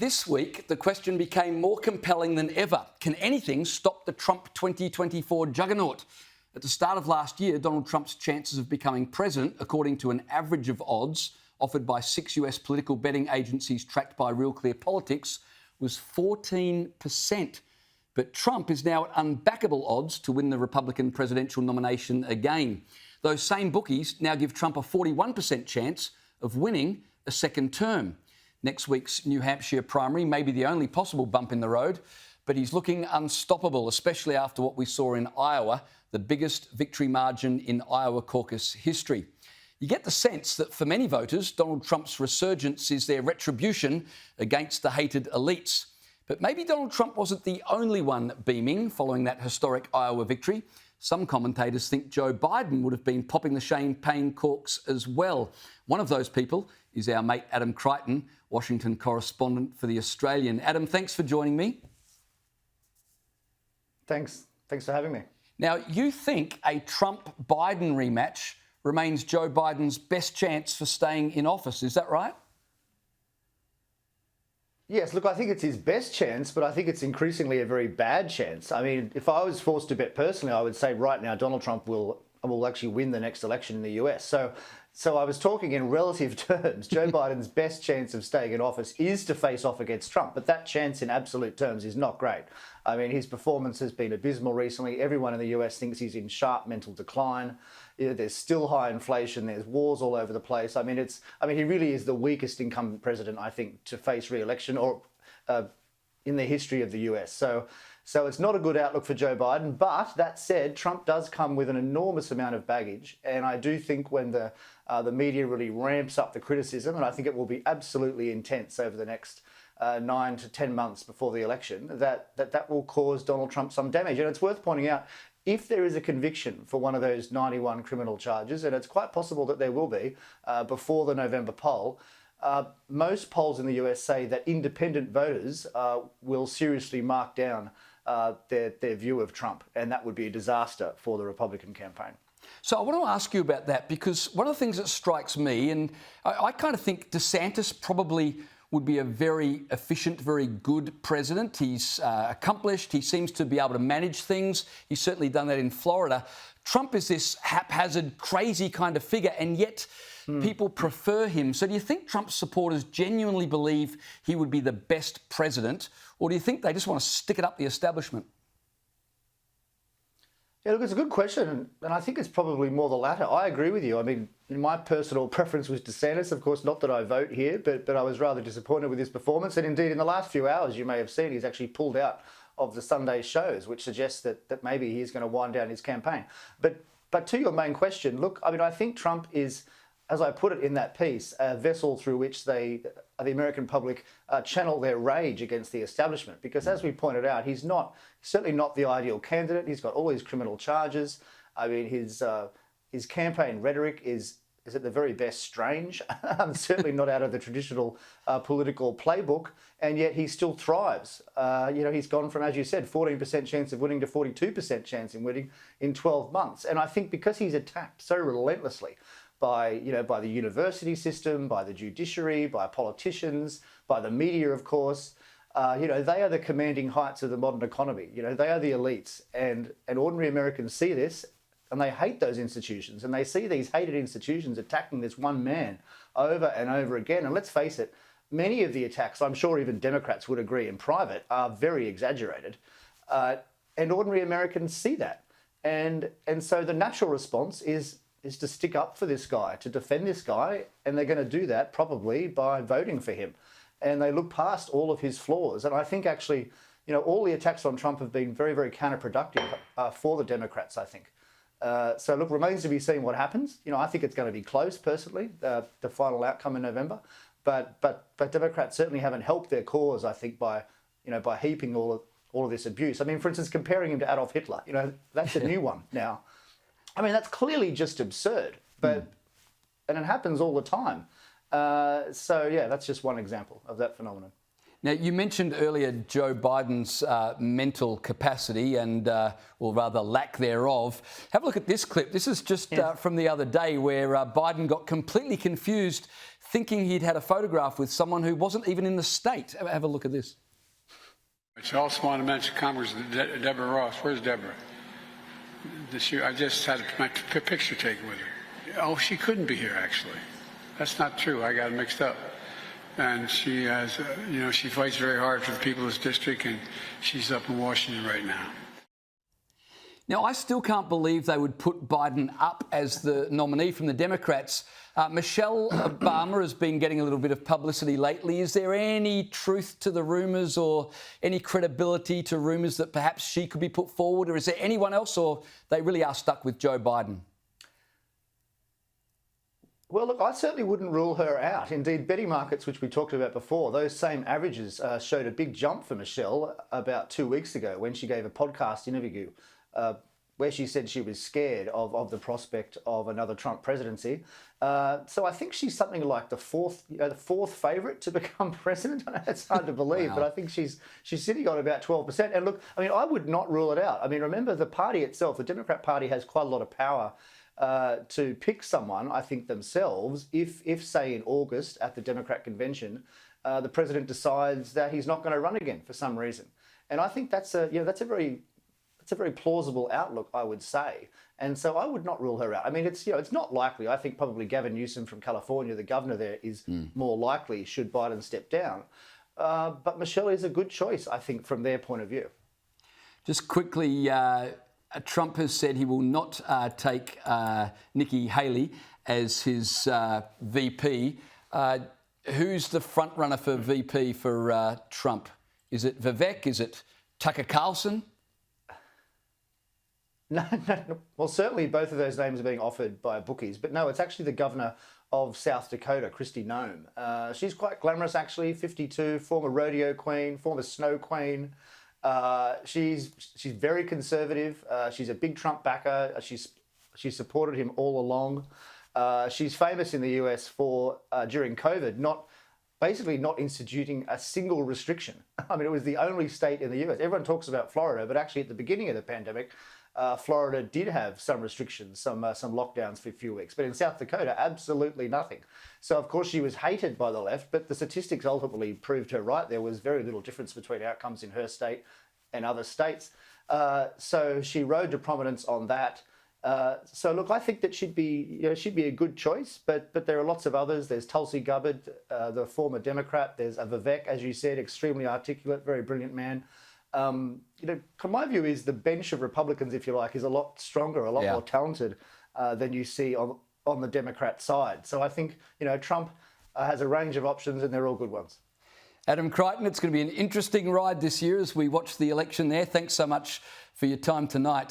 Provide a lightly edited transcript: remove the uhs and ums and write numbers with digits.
This week, the question became more compelling than ever. Can anything stop the Trump 2024 juggernaut? At the start of last year, Donald Trump's chances of becoming president, according to an average of odds offered by 6 US political betting agencies tracked by Real Clear Politics, was 14%. But Trump is now at unbackable odds to win the Republican presidential nomination again. Those same bookies now give Trump a 41% chance of winning a second term. Next week's New Hampshire primary may be the only possible bump in the road, but he's looking unstoppable, especially after what we saw in Iowa, the biggest victory margin in Iowa caucus history. You get the sense that for many voters, Donald Trump's resurgence is their retribution against the hated elites. But maybe Donald Trump wasn't the only one beaming following that historic Iowa victory. Some commentators think Joe Biden would have been popping the champagne corks as well. One of those people is our mate Adam Creighton, Washington correspondent for The Australian. Adam, thanks for joining me. Thanks for having me. Now, you think a Trump-Biden rematch remains Joe Biden's best chance for staying in office, is that right? Yes, look, I think it's his best chance, but I think it's increasingly a very bad chance. I mean, if I was forced to bet personally, I would say right now Donald Trump will actually win the next election in the US. So I was talking in relative terms. Joe Biden's best chance of staying in office is to face off against Trump, but that chance in absolute terms is not great. I mean, his performance has been abysmal recently. Everyone in the US thinks he's in sharp mental decline. There's still high inflation. There's wars all over the place. I mean, he really is the weakest incumbent president, I think, to face re-election or in the history of the US. So it's not a good outlook for Joe Biden. But that said, Trump does come with an enormous amount of baggage. And I do think when the media really ramps up the criticism, and I think it will be absolutely intense over the next 9 to 10 months before the election, that will cause Donald Trump some damage. And it's worth pointing out, if there is a conviction for one of those 91 criminal charges, and it's quite possible that there will be before the November poll, most polls in the US say that independent voters will seriously mark down their view of Trump, and that would be a disaster for the Republican campaign. So I want to ask you about that, because one of the things that strikes me, and I kind of think DeSantis probably would be a very efficient, very good president. He's accomplished. He seems to be able to manage things. He's certainly done that in Florida. Trump is this haphazard, crazy kind of figure, and yet people prefer him. So do you think Trump's supporters genuinely believe he would be the best president, or do you think they just want to stick it up the establishment? Yeah, look, it's a good question, and I think it's probably more the latter. I agree with you. I mean, my personal preference was DeSantis, of course, not that I vote here, but I was rather disappointed with his performance. And indeed, in the last few hours, you may have seen he's actually pulled out of the Sunday shows, which suggests that maybe he's going to wind down his campaign. But to your main question, look, I mean, I think Trump is, as I put it in that piece, a vessel through which the American public channel their rage against the establishment. Because as we pointed out, he's certainly not the ideal candidate. He's got all these criminal charges. I mean, his campaign rhetoric is at the very best strange. Certainly not out of the traditional political playbook, and yet he still thrives. He's gone from, as you said, 14% chance of winning to 42% chance in winning in 12 months. And I think because he's attacked so relentlessly by the university system, by the judiciary, by politicians, by the media, of course. They are the commanding heights of the modern economy. They are the elites, and ordinary Americans see this, and they hate those institutions, and they see these hated institutions attacking this one man over and over again. And let's face it, many of the attacks, I'm sure even Democrats would agree in private, are very exaggerated, and ordinary Americans see that, and so the natural response is to stick up for this guy, to defend this guy, and they're going to do that probably by voting for him. And they look past all of his flaws. And I think actually, all the attacks on Trump have been very, very counterproductive for the Democrats, I think. So look, remains to be seen what happens. I think it's going to be close, personally, the final outcome in November. But Democrats certainly haven't helped their cause, I think, by heaping all of this abuse. I mean, for instance, comparing him to Adolf Hitler, that's a new one now. I mean, that's clearly just absurd, and it happens all the time. So, yeah, that's just one example of that phenomenon. Now, you mentioned earlier Joe Biden's mental capacity and, or rather lack thereof. Have a look at this clip. This is just from the other day where Biden got completely confused thinking he'd had a photograph with someone who wasn't even in the state. Have a look at this. She also wanted to mention Congress, Deborah Ross. Where's Deborah? This year, I just had my picture taken with her. Oh, she couldn't be here, actually. That's not true. I got it mixed up. And she has, she fights very hard for the people of this district, and she's up in Washington right now. Now, I still can't believe they would put Biden up as the nominee from the Democrats. Michelle Obama has been getting a little bit of publicity lately. Is there any truth to the rumours or any credibility to rumours that perhaps she could be put forward? Or is there anyone else, or they really are stuck with Joe Biden? Well, look, I certainly wouldn't rule her out. Indeed, betting markets, which we talked about before, those same averages showed a big jump for Michelle about 2 weeks ago when she gave a podcast interview where she said she was scared of the prospect of another Trump presidency. So I think she's something like the fourth favourite to become president. I know it's hard to believe, but I think she's sitting on about 12%. And look, I mean, I would not rule it out. I mean, remember, the party itself, the Democrat Party, has quite a lot of power to pick someone, I think, themselves, if say in August at the Democrat convention, the president decides that he's not going to run again for some reason. And I think that's a very plausible outlook, I would say. And so I would not rule her out. I mean, it's not likely. I think probably Gavin Newsom from California, the governor there, is more likely should Biden step down. But Michelle is a good choice, I think, from their point of view. Just quickly, Trump has said he will not take Nikki Haley as his VP. Who's the front runner for VP for Trump? Is it Vivek? Is it Tucker Carlson? No. Well, certainly both of those names are being offered by bookies, but no, it's actually the governor of South Dakota, Kristi Noem. She's quite glamorous, actually, 52, former rodeo queen, former snow queen. She's very conservative. She's a big Trump backer. She supported him all along. She's famous in the US for during COVID not instituting a single restriction. I mean, it was the only state in the US. Everyone talks about Florida, but actually at the beginning of the pandemic, Florida did have some restrictions, some lockdowns for a few weeks. But in South Dakota, absolutely nothing. So, of course, she was hated by the left, but the statistics ultimately proved her right. There was very little difference between outcomes in her state and other states. So she rode to prominence on that. So, look, I think that she'd be a good choice, but there are lots of others. There's Tulsi Gabbard, the former Democrat. There's Vivek, as you said, extremely articulate, very brilliant man. My view is the bench of Republicans, if you like, is a lot stronger, a lot more talented than you see on the Democrat side. So I think, Trump has a range of options and they're all good ones. Adam Creighton, it's going to be an interesting ride this year as we watch the election there. Thanks so much for your time tonight.